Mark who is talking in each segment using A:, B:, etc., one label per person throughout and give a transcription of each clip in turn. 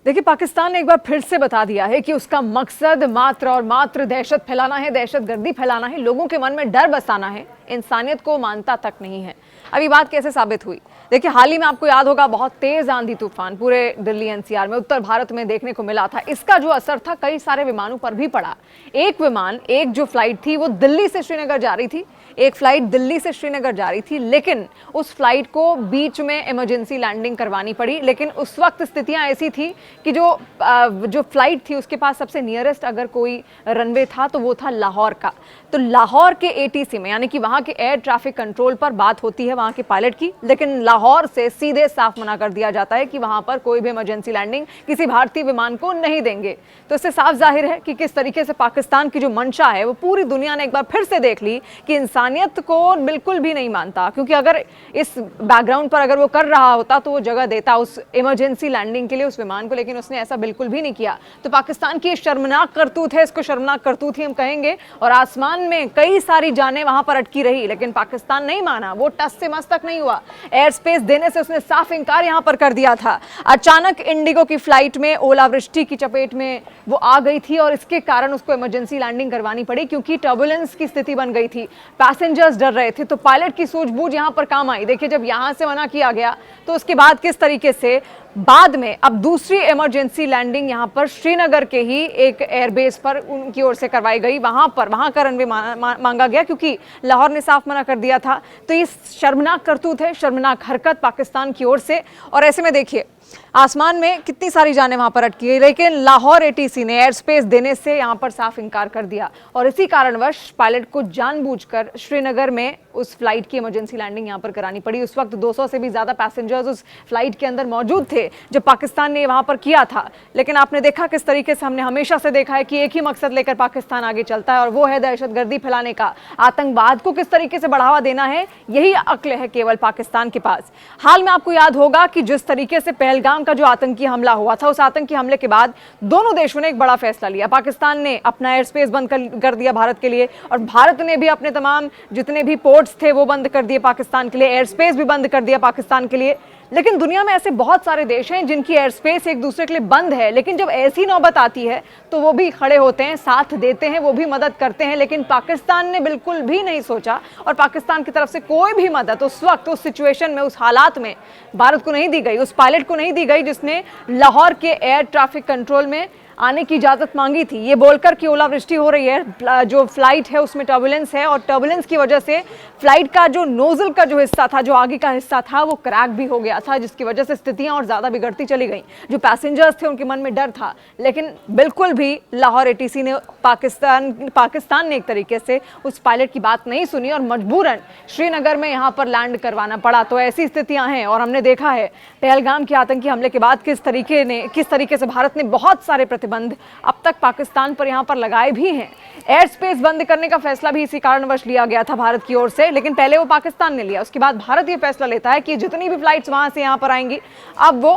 A: देखिए, पाकिस्तान ने एक बार फिर से बता दिया है कि उसका मकसद मात्र और मात्र दहशत फैलाना है, दहशतगर्दी फैलाना है, लोगों के मन में डर बसाना है, इंसानियत को मानता तक नहीं है। अब ये बात कैसे साबित हुई? देखिए, हाल ही में आपको याद होगा, बहुत तेज आंधी तूफान पूरे दिल्ली एनसीआर में, उत्तर भारत में देखने को मिला था। इसका जो असर था कई सारे विमानों पर भी पड़ा। एक जो फ्लाइट थी वो दिल्ली से श्रीनगर जा रही थी, एक फ्लाइट दिल्ली से श्रीनगर जा रही थी, लेकिन उस फ्लाइट को बीच में इमरजेंसी लैंडिंग करवानी पड़ी। लेकिन उस वक्त स्थितियां ऐसी थी कि जो फ्लाइट थी उसके पास सबसे नियरेस्ट अगर कोई रनवे था तो वो था लाहौर का। तो लाहौर के एटीसी में, यानी कि वहां के एयर ट्रैफिक कंट्रोल पर बात होती है वहां के पायलट की, लेकिन लाहौर से सीधे साफ मना कर दिया जाता है कि वहां पर कोई भी इमरजेंसी लैंडिंग किसी भारतीय विमान को नहीं देंगे। तो इससे साफ जाहिर है कि किस तरीके से पाकिस्तान की जो मंशा है वो पूरी दुनिया ने एक बार फिर से देख ली कि इंसानियत को बिल्कुल भी नहीं मानता। क्योंकि अगर इस बैकग्राउंड पर अगर वो कर रहा होता तो वो जगह देता उस इमरजेंसी लैंडिंग के लिए उस विमान को, लेकिन उसने ऐसा बिल्कुल भी नहीं किया। तो पाकिस्तान की शर्मनाक करतूत है, इसको शर्मनाक करतूत ही हम कहेंगे। और आसमान में कई सारी जानें वहां पर अटकी रही, लेकिन पाकिस्तान नहीं माना, वो टस से मस तक नहीं हुआ। एयर स्पेस देने से उसने साफ इंकार यहां पर कर दिया था। अचानक इंडिगो की फ्लाइट में ओलावृष्टि की चपेट में वो आ गई थी और इसके कारण उसको इमरजेंसी लैंडिंग करवानी पड़ी, क्योंकि टर्बुलेंस की स्थिति बन गई थी, पैसेंजर्स डर रहे थे। तो पायलट की सूझबूझ यहां पर काम आई। देखिए, जब यहां से मना किया गया तो उसके बाद किस तरीके से बाद में अब दूसरी इमरजेंसी लैंडिंग यहां पर श्रीनगर के ही एक एयरबेस पर उनकी ओर से करवाई गई। वहां का रनवे मांगा गया, क्योंकि लाहौर ने साफ मना कर दिया था। तो ये शर्मनाक करतूत है, शर्मनाक हरकत पाकिस्तान की ओर से। और ऐसे में देखिए, आसमान में कितनी सारी जानें वहां पर अटकी है, लेकिन लाहौर एटीसी ने एयर स्पेस देने से यहां पर साफ इंकार कर दिया। और इसी कारणवश पायलट को जानबूझकर श्रीनगर में उस फ्लाइट की इमरजेंसी लैंडिंग यहां पर करानी पड़ी। उस वक्त 200 से भी ज्यादा पैसेंजर्स उस फ्लाइट के अंदर मौजूद थे जब पाकिस्तान ने वहां पर किया था। लेकिन आपने देखा किस तरीके से, हमने हमेशा से देखा है कि एक ही मकसद लेकर पाकिस्तान आगे चलता है, और वो है दहशतगर्दी फैलाने का, आतंकवाद को किस तरीके से बढ़ावा देना है। यही अक्ल है केवल पाकिस्तान के पास। हाल में आपको याद होगा कि जिस तरीके से पहलगाम का जो आतंकी हमला हुआ था, उस आतंकी हमले के बाद दोनों देशों ने एक बड़ा फैसला लिया। पाकिस्तान ने अपना एयर स्पेस बंद कर दिया भारत के लिए, और भारत ने भी अपने तमाम जितने भी पोर्ट्स थे वो बंद कर दिए पाकिस्तान के लिए, एयर स्पेस भी बंद कर दिया पाकिस्तान के लिए। लेकिन दुनिया में ऐसे बहुत सारे देश हैं जिनकी एयर स्पेस एक दूसरे के लिए बंद है, लेकिन जब ऐसी नौबत आती है तो वो भी खड़े होते हैं, साथ देते हैं, वो भी मदद करते हैं। लेकिन पाकिस्तान ने बिल्कुल भी नहीं सोचा, और पाकिस्तान की तरफ से कोई भी मदद उस वक्त, उस सिचुएशन में, उस हालात में भारत को नहीं दी गई, उस पायलट को नहीं दी गई जिसने लाहौर के एयर ट्रैफिक कंट्रोल में आने की इजाजत मांगी थी, ये बोलकर कि ओलावृष्टि हो रही है, जो फ्लाइट है उसमें टर्बुलेंस है, और टर्बुलेंस की वजह से फ्लाइट का जो नोजल का जो हिस्सा था, जो आगे का हिस्सा था, वो क्रैक भी हो गया था, जिसकी वजह से स्थितियां और ज्यादा बिगड़ती चली गई। जो पैसेंजर्स थे उनके मन में डर था, लेकिन बिल्कुल भी लाहौर एटीसी ने, पाकिस्तान ने एक तरीके से उस पायलट की बात नहीं सुनी और मजबूरन श्रीनगर में यहाँ पर लैंड करवाना पड़ा। तो ऐसी स्थितियां हैं, और हमने देखा है पहलगाम के आतंकी हमले के बाद किस तरीके से भारत ने बहुत सारे प्रतिबंध अब तक पाकिस्तान पर यहां पर लगाए भी हैं। एयर स्पेस बंद करने का फैसला भी इसी कारणवश लिया गया था भारत की ओर से, लेकिन पहले वो पाकिस्तान ने लिया, उसके बाद भारत ये फैसला लेता है कि जितनी भी फ्लाइट्स वहां से यहां पर आएंगी अब वो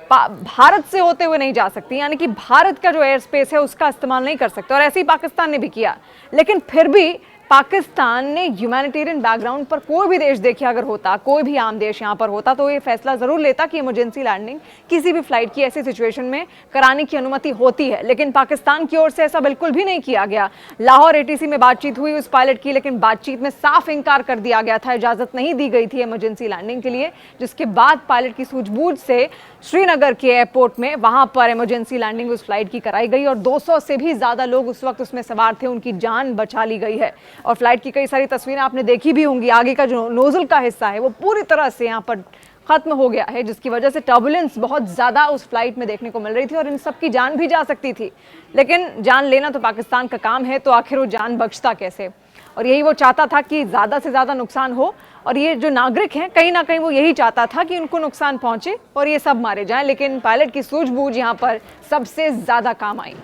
A: भारत से होते हुए नहीं जा सकती, यानी कि भारत का जो एयर स्पेस है उसका इस्तेमाल नहीं कर सकते। और ऐसे ही पाकिस्तान ने भी किया। लेकिन फिर भी पाकिस्तान ने ह्यूमैनिटेरियन बैकग्राउंड पर, कोई भी देश देखिए अगर होता, कोई भी आम देश यहाँ पर होता, तो ये फैसला जरूर लेता कि इमरजेंसी लैंडिंग किसी भी फ्लाइट की ऐसी सिचुएशन में कराने की अनुमति होती है। लेकिन पाकिस्तान की ओर से ऐसा बिल्कुल भी नहीं किया गया। लाहौर एटीसी में बातचीत हुई उस पायलट की, लेकिन बातचीत में साफ इंकार कर दिया गया था, इजाजत नहीं दी गई थी इमरजेंसी लैंडिंग के लिए, जिसके बाद पायलट की सूझबूझ से श्रीनगर के एयरपोर्ट में वहां पर इमरजेंसी लैंडिंग उस फ्लाइट की कराई गई, और 200 से भी ज्यादा लोग उस वक्त उसमें सवार थे, उनकी जान बचा ली गई है। और फ्लाइट की कई सारी तस्वीरें आपने देखी भी होंगी, आगे का जो नोजल का हिस्सा है वो पूरी तरह से यहाँ पर खत्म हो गया है, जिसकी वजह से टर्बुलेंस बहुत ज्यादा उस फ्लाइट में देखने को मिल रही थी, और इन सब की जान भी जा सकती थी। लेकिन जान लेना तो पाकिस्तान का काम है, तो आखिर वो जान बचता कैसे? और यही वो चाहता था कि ज्यादा से ज्यादा नुकसान हो, और ये जो नागरिक हैं कहीं ना कहीं वो यही चाहता था कि उनको नुकसान पहुंचे और ये सब मारे जाएं। लेकिन पायलट की सूझबूझ यहाँ पर सबसे ज्यादा काम आई।